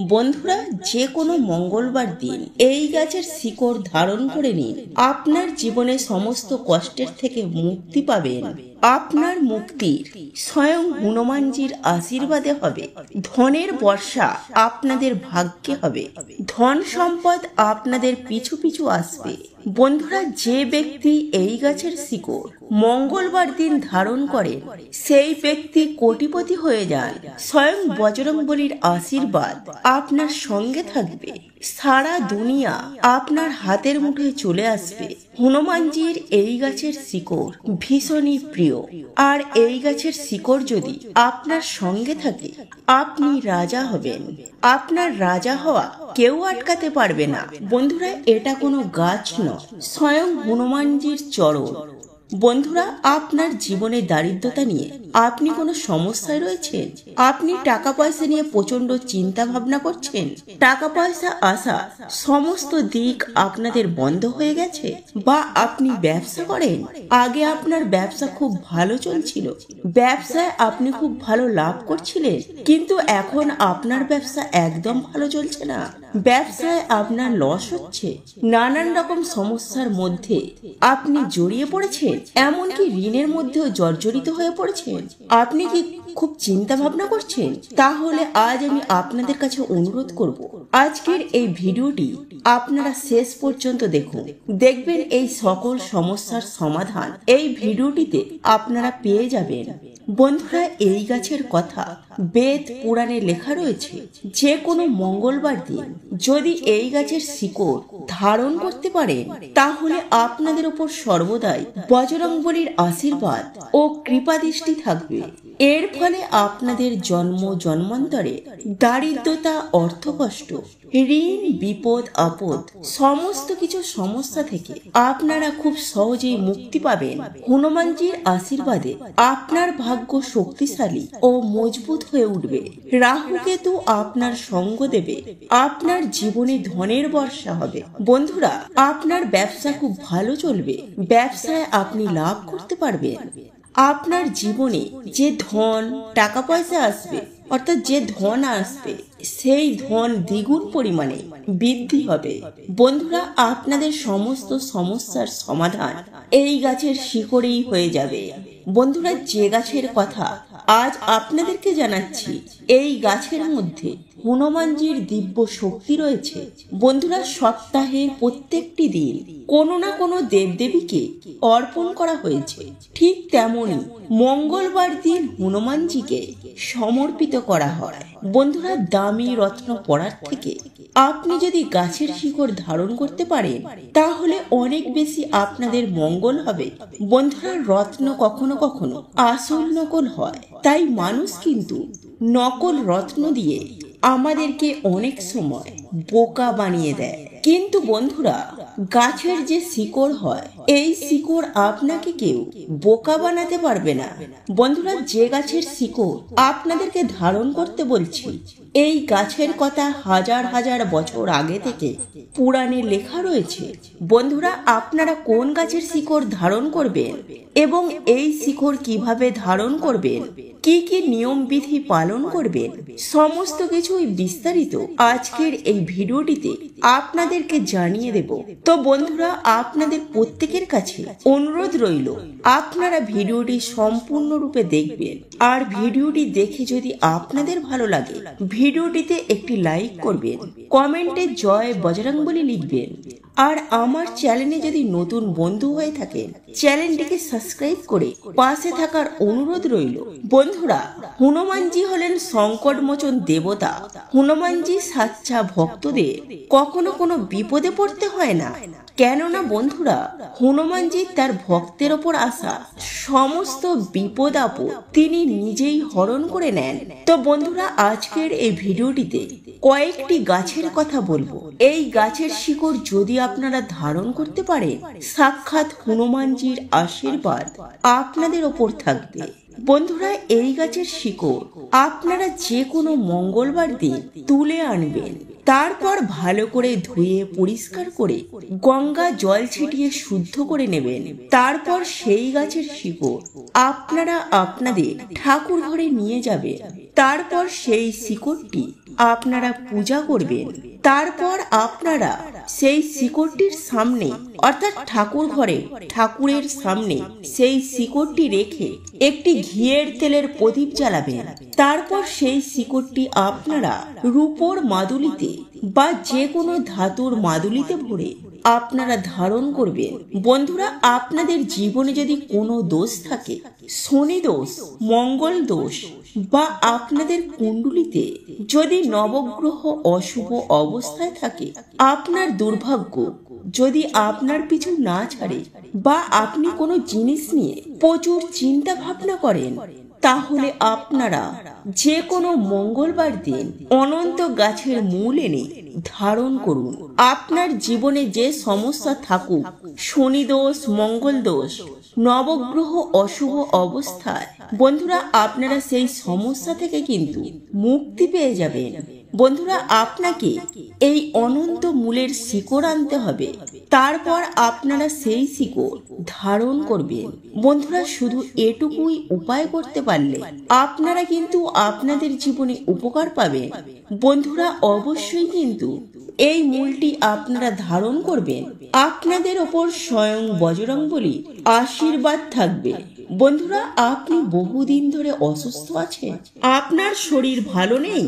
বন্ধুরা, যে কোনো মঙ্গলবার দিন এই গাছের শিকড় ধারণ করে নিন। আপনার জীবনে সমস্ত কষ্টের থেকে মুক্তি পাবেন। আপনার মুক্তির স্বয়ং হনুমানজির আশীর্বাদে হবে। ধনের বর্ষা আপনাদের ভাগ্যে হবে। ধন সম্পদ আপনাদের পিছু পিছু আসবে। বন্ধুরা, যে ব্যক্তি এই গাছের শিকড় মঙ্গলবার দিন ধারণ করেন সেই ব্যক্তি কোটিপতি হয়ে যান। স্বয়ং বজরংবলীর আশীর্বাদ আপনার সঙ্গে থাকবে। সারা দুনিয়া আপনার হাতের মুঠোয় চলে আসবে। হনুমানজির এই গাছের শিকড় ভীষণই প্রিয়, আর এই গাছের শিকড় যদি আপনার সঙ্গে থাকে আপনি রাজা হবেন। আপনার রাজা হওয়া কেউ আটকাতে পারবে না। বন্ধুরা, এটা কোনো গাছ নয়, স্বয়ং হনুমানজির চরণ। বন্ধুরা, আপনার জীবনে দারিদ্রতা নিয়ে আপনি কোনো সমস্যায় রয়েছেন? আপনি টাকা পয়সা নিয়ে প্রচন্ড চিন্তা ভাবনা করছেন? টাকা পয়সা আসা সমস্ত দিক আপনাদের বন্ধ হয়ে গেছে? বা আপনি ব্যবসা করেন, আগে আপনার ব্যবসা খুব ভালো চলছিল, ব্যবসায় আপনি খুব ভালো লাভ করছিলেন, কিন্তু এখন আপনার ব্যবসা একদম ভালো চলছে না, ব্যবসায় আপনার লস হচ্ছে, নানান রকম সমস্যার মধ্যে আপনি জড়িয়ে পড়েছেন, এমনকি ঋণের মধ্যেও জর্জরিত হয়ে পড়েছেন। আপনি কি খুব চিন্তা ভাবনা করছেন? তাহলে আজ আমি আপনাদের কাছে অনুরোধ করব, আজকের এই ভিডিওটি আপনারা শেষ পর্যন্ত দেখুন। দেখবেন এই সকল সমস্যার সমাধান এই ভিডিওটিতে আপনারা পেয়ে যাবেন। বন্ধুরা, এই গাছের কথা বেদ পুরাণে লেখা রয়েছে। যে কোনো মঙ্গলবার দিন যদি এই গাছের শিকড় ধারণ করতে পারেন তাহলে আপনাদের উপর সর্বদাই বজরংবলীর আশীর্বাদ ও কৃপা দৃষ্টি থাকবে। এর ফলে আপনাদের জন্ম জন্মান্তরে দারিদ্রতা, অর্থকষ্ট, ঋণ, বিপদ আপদ সমস্ত কিছু সমস্যা থেকে আপনারা খুব সহজেই মুক্তি পাবেন। হনুমানজির আশীর্বাদে আপনার ভাগ্য শক্তিশালী ও মজবুত হয়ে উঠবে। রাহু কেতু আপনার সঙ্গ দেবে। আপনার জীবনে ধনের বর্ষা হবে। বন্ধুরা, আপনার ব্যবসা খুব ভালো চলবে। ব্যবসায় আপনি লাভ করতে পারবেন। আপনার জীবনে যে ধন টাকা পয়সা আসবে, অর্থাৎ যে ধন আসবে সেই ধন দ্বিগুণ পরিমাণে বৃদ্ধি হবে। বন্ধুরা, আপনাদের সমস্ত সমস্যার সমাধান এই গাছের শিকড়েই হয়ে যাবে। বন্ধুরা, যে গাছের কথা আজ আপনাদেরকে জানাচ্ছি, এই গাছের মধ্যে হনুমানজির দিব্য শক্তি রয়েছে। বন্ধুরা, সপ্তাহের প্রত্যেকটি দিন কোনো না কোনো দেবদেবীকে অর্পণ করা হয়েছে। ঠিক তেমনি মঙ্গলবার দিন হনুমানজিকে সমর্পিত করা হয়। বন্ধুরা, দামি রত্ন পড়ার থেকে আপনি যদি গাছের শিকড় ধারণ করতে পারেন তাহলে অনেক বেশি আপনাদের মঙ্গল হবে। বন্ধুরা, রত্ন কখনো কখনো আসল নকল হয়, তাই মানুষ কিন্তু নকল রত্ন দিয়ে আমাদেরকে অনেক সময় বোকা বানিয়ে দেয়। কিন্তু বন্ধুরা, গাছের যে শিকড় হয় এই শিকড় আপনাকে কেউ বোকা বানাতে পারবে না। বন্ধুরা, যে গাছের শিকড় আপনাদেরকে ধারণ করতে বলছি এই গাছের কথা হাজার হাজার বছর আগে থেকে পুরাণে লেখা রয়েছে। বন্ধুরা, আপনারা কোন গাছের শিকড় ধারণ করবেন এবং এই শিকড় কিভাবে ধারণ করবেন, কি কি নিয়ম বিধি পালন করবেন, সমস্ত কিছুই বিস্তারিত আজকের এই ভিডিওটিতে আপনাদেরকে জানিয়ে দেব। তো বন্ধুরা, আপনাদের প্রত্যেকের কাছে অনুরোধ রইল আপনারা ভিডিওটি সম্পূর্ণরূপে দেখবেন। আর ভিডিওটি দেখে যদি আপনাদের ভালো লাগে ভিডিওটিতে একটি লাইক করবেন, কমেন্টে জয় বজরংবলী লিখবেন। আর আমার চ্যানেলে যদি নতুন বন্ধু হয়ে থাকেন চ্যানেলটিকে সাবস্ক্রাইব করে পাশে থাকার অনুরোধ রইল। বন্ধুরা, হনুমানজি হলেন সংকটমোচন দেবতা। হনুমানজি সাচ্চা ভক্তদের কখনো কোনো বিপদে পড়তে হয় না। কেননা বন্ধুরা, হনুমানজি তার ভক্তের ওপর আসা সমস্ত বিপদ আপদ তিনি নিজেই হরণ করে নেন। তো বন্ধুরা, আজকের এই ভিডিওটিতে কয়েকটি গাছের কথা বলবো। এই গাছের শিকড় যদি আপনারা ধারণ করতে পারেন সাক্ষাৎ হনুমানজির আশীর্বাদ আপনাদের ওপর থাকবে। বন্ধুরা, এই গাছের শিকড় আপনারা যে কোনো মঙ্গলবার দিন তুলে আনবেন। তারপর ভালো করে ধুয়ে পরিষ্কার করে গঙ্গা জল ছিটিয়ে শুদ্ধ করে নেবেন। তারপর সেই গাছের শিকড় আপনারা আপনাদের ঠাকুর ঘরে নিয়ে যাবেন। তারপর সেই শিকড়টি আপনারা পূজা করবেন। তারপর আপনারা সেই শিকড়টির সামনে অর্থাৎ ঠাকুর ঘরে ঠাকুরের সামনে সেই শিকড়টি রেখে একটি ঘিয়ের তেলের প্রদীপ জ্বালাবেন। তারপর সেই শিকড়টি আপনারা রূপোর মাদুলিতে বা যে কোনো ধাতুর মাদুলিতে ভরে আপনারা ধারণ করবেন। বন্ধুরা, আপনাদের জীবনে যদি কোনো দোষ থাকে, শনি দোষ, মঙ্গল দোষ, বা আপনাদের কুণ্ডলিতে যদি নবগ্রহ অশুভ অবস্থায় থাকে, আপনার দুর্ভাগ্য যদি আপনার পিছু না ছাড়ে, বা আপনি কোনো জিনিস নিয়ে প্রচুর চিন্তা ভাবনা করেন, তাহলে আপনারা যে কোনো মঙ্গলবার দিন অনন্ত গাছের মূল এনে ধারণ করুন। আপনার জীবনে যে সমস্যা থাকুক, শনি দোষ, মঙ্গল দোষ, নবগ্রহ অশুভ অবস্থায়, বন্ধুরা আপনারা সেই সমস্যা থেকে কিন্তু মুক্তি পেয়ে যাবেন। বন্ধুরা, আপনাকে এই অনন্ত মূলের শিকড় আনতে হবে। তারপর আপনারা সেই শিকড় ধারণ করবেন। বন্ধুরা, শুধু এটুকুই উপায় করতে পারলে আপনারা কিন্তু আপনাদের জীবনে উপকার পাবেন। বন্ধুরা, অবশ্যই কিন্তু এই মূলটি আপনারা ধারণ করবেন। আপনাদের ওপর স্বয়ং বজরংবলী আশীর্বাদ থাকবে। বন্ধুরা, আপনি বহুদিন ধরে অসুস্থ আছেন, আপনার শরীর ভালো নেই,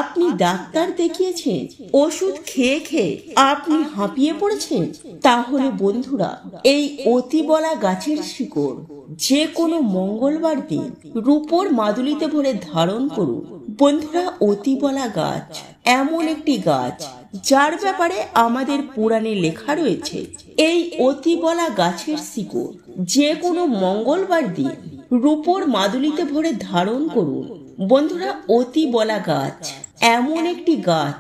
আপনি ডাক্তার দেখিয়েছেন, ওষুধ খেয়ে খেয়ে আপনি হাঁপিয়ে পড়েছেন, তাহলে বন্ধুরা এই অতিবলা গাছের শিকড় যে কোনো মঙ্গলবার দিন রূপোর মাদুলিতে ভরে ধারণ করুন। বন্ধুরা, অতিবলা গাছ এমন একটি গাছ যার ব্যাপারে আমাদের পুরাণে লেখা রয়েছে। এই অতিবলা গাছের শিকড় যে কোনো মঙ্গলবার দিন রূপোর মাদুলিতে ভরে ধারণ করুন। বন্ধুরা, অতিবলা গাছ এমন একটি গাছ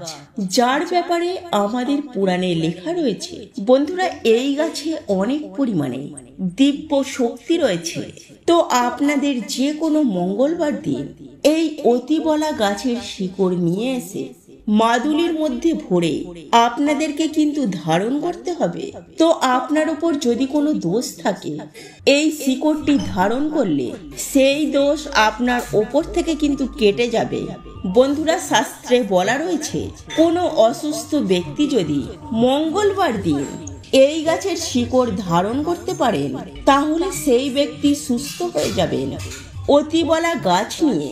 যার ব্যাপারে আমাদের পুরাণে লেখা রয়েছে। বন্ধুরা, এই গাছে অনেক পরিমাণে দিব্য শক্তি রয়েছে। তো আপনাদের যে কোনো মঙ্গলবার দিন এই অতিবলা গাছের শিকড় নিয়ে এসে মাদুলির মধ্যে ভরে আপনাদেরকে কিন্তু ধারণ করতে হবে। তো আপনার উপর যদি কোনো দোষ থাকে, এই শিকড়টি ধারণ করলে সেই দোষ আপনার ওপর থেকে কিন্তু কেটে যাবে। বন্ধুরা, শাস্ত্রে বলা রয়েছে কোনো অসুস্থ ব্যক্তি যদি মঙ্গলবার দিন এই গাছের শিকড় ধারণ করতে পারেন, তাহলে সেই ব্যক্তি সুস্থ হয়ে যাবেন। অতিবলা গাছ নিয়ে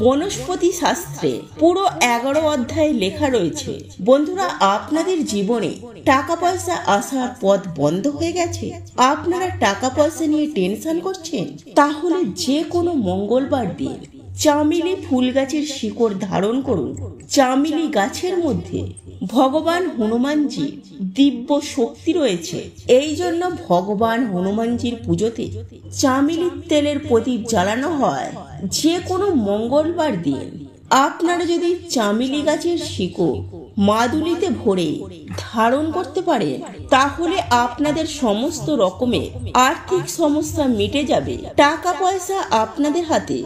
বনস্পতি শাস্ত্রে পুরো 11 অধ্যায়ে লেখা রয়েছে। বন্ধুরা, আপনাদের জীবনে টাকা পয়সা আসার পথ বন্ধ হয়ে গেছে, আপনারা টাকা পয়সা নিয়ে টেনশন করছেন, তাহলে যে কোনো মঙ্গলবার দিন চামেলি ফুল গাছের শিকড় ধারণ করুন। চামেলি গাছের মধ্যে ভগবান হনুমানজি দিব্য শক্তি রয়েছে। এই জন্য ভগবান হনুমানজির পুজোতে চামেলির তেলের প্রদীপ জ্বালানো হয় যে কোনো মঙ্গলবার দিন। আপনারা যদি চামেলি গাছের শিকড় মাদুলিতে ভরে ধারণ করতে পারেন, তাহলে আপনাদের সমস্ত রকমের আর্থিক সমস্যা মিটে যাবে, টাকা পয়সা আপনাদের হাতে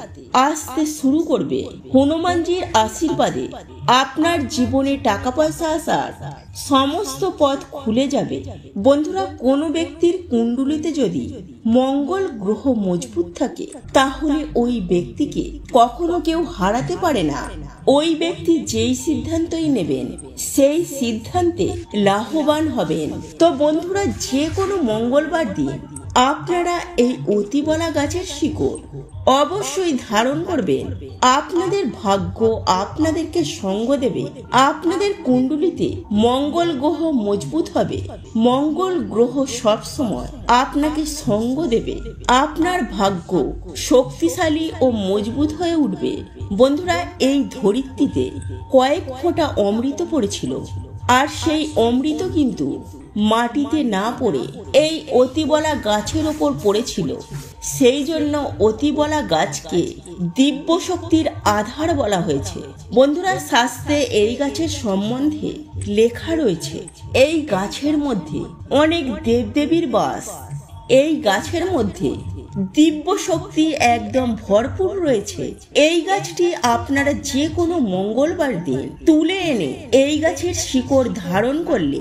আসতে শুরু করবে। হনুমানজির আশীর্বাদে আপনার জীবনে টাকা পয়সা আসার সমস্ত পথ খুলে যাবে। বন্ধুরা, কোনো ব্যক্তির কুণ্ডলিতে যদি মঙ্গল গ্রহ মজবুত থাকে, তাহলে ওই ব্যক্তিকে কখনো কেউ হারাতে পারে না। ওই ব্যক্তি যেই সিদ্ধান্তই নেবেন সেই সিদ্ধান্তে লাভবান হবেন। তো বন্ধুরা, যে কোনো মঙ্গলবার দিন আপনারা এই অতিবলা গাছের শিকড় অবশ্যই ধারণ করবেন। আপনাদের ভাগ্য আপনাদেরকে সঙ্গ দেবে। আপনাদের কুণ্ডলিতে মঙ্গল গ্রহ মজবুত হবে। মঙ্গল গ্রহ সবসময় আপনাকে সঙ্গ দেবে। আপনার ভাগ্য শক্তিশালী ও মজবুত হয়ে উঠবে। বন্ধুরা, এই ধরিত্রীতে কয়েক ফোঁটা অমৃত পড়েছিল, আর সেই অমৃত কিন্তু মাটিতে না পড়ে এই অতিবলা গাছের ওপর পড়েছিল। সেই জন্য অতিবলা গাছকে দিব্য শক্তির আধার বলা হয়েছে। বন্ধুরা, শাস্ত্রে এই গাছের সম্বন্ধে লেখা রয়েছে এই গাছের মধ্যে অনেক দেবদেবীর বাস। এই গাছের মধ্যে দিব্য শক্তি একদম ভরপুর রয়েছে। এই গাছটি আপনারা যে কোনো মঙ্গলবার দিন তুলে এনে এই গাছের শিকড় ধারণ করলে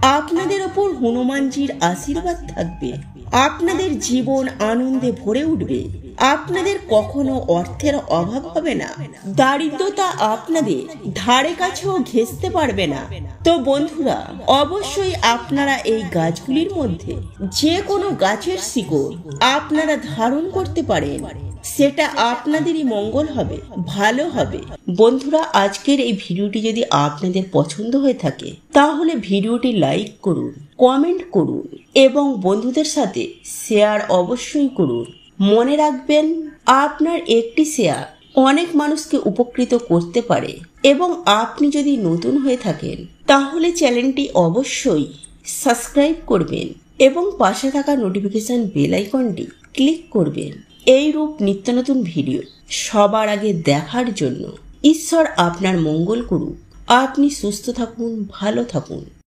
আপনাদের ওপর হনুমানজির আশীর্বাদ থাকবে। আপনাদের জীবন আনন্দে ভরে উঠবে। আপনাদের কখনো অর্থের অভাব হবে না। দারিদ্রতা আপনাদের ধারে কাছেও ঘেঁষতে পারবে না। তো বন্ধুরা, অবশ্যই আপনারা এই গাছগুলির মধ্যে যে কোনো গাছের শিকড় আপনারা ধারণ করতে পারেন। সেটা আপনাদেরই মঙ্গল হবে, ভালো হবে। বন্ধুরা, আজকের এই ভিডিওটি যদি আপনাদের পছন্দ হয়ে থাকে তাহলে ভিডিওটি লাইক করুন, কমেন্ট করুন এবং বন্ধুদের সাথে শেয়ার অবশ্যই করুন। মনে রাখবেন, আপনার একটি শেয়ার অনেক মানুষকে উপকৃত করতে পারে। এবং আপনি যদি নতুন হয়ে থাকেন তাহলে চ্যানেলটি অবশ্যই সাবস্ক্রাইব করবেন এবং পাশে থাকা নোটিফিকেশন বেল আইকনটি ক্লিক করবেন। এই রূপ নিত্য নতুন ভিডিও সবার আগে দেখার জন্য। ঈশ্বর আপনার মঙ্গল করুক। আপনি সুস্থ থাকুন, ভালো থাকুন।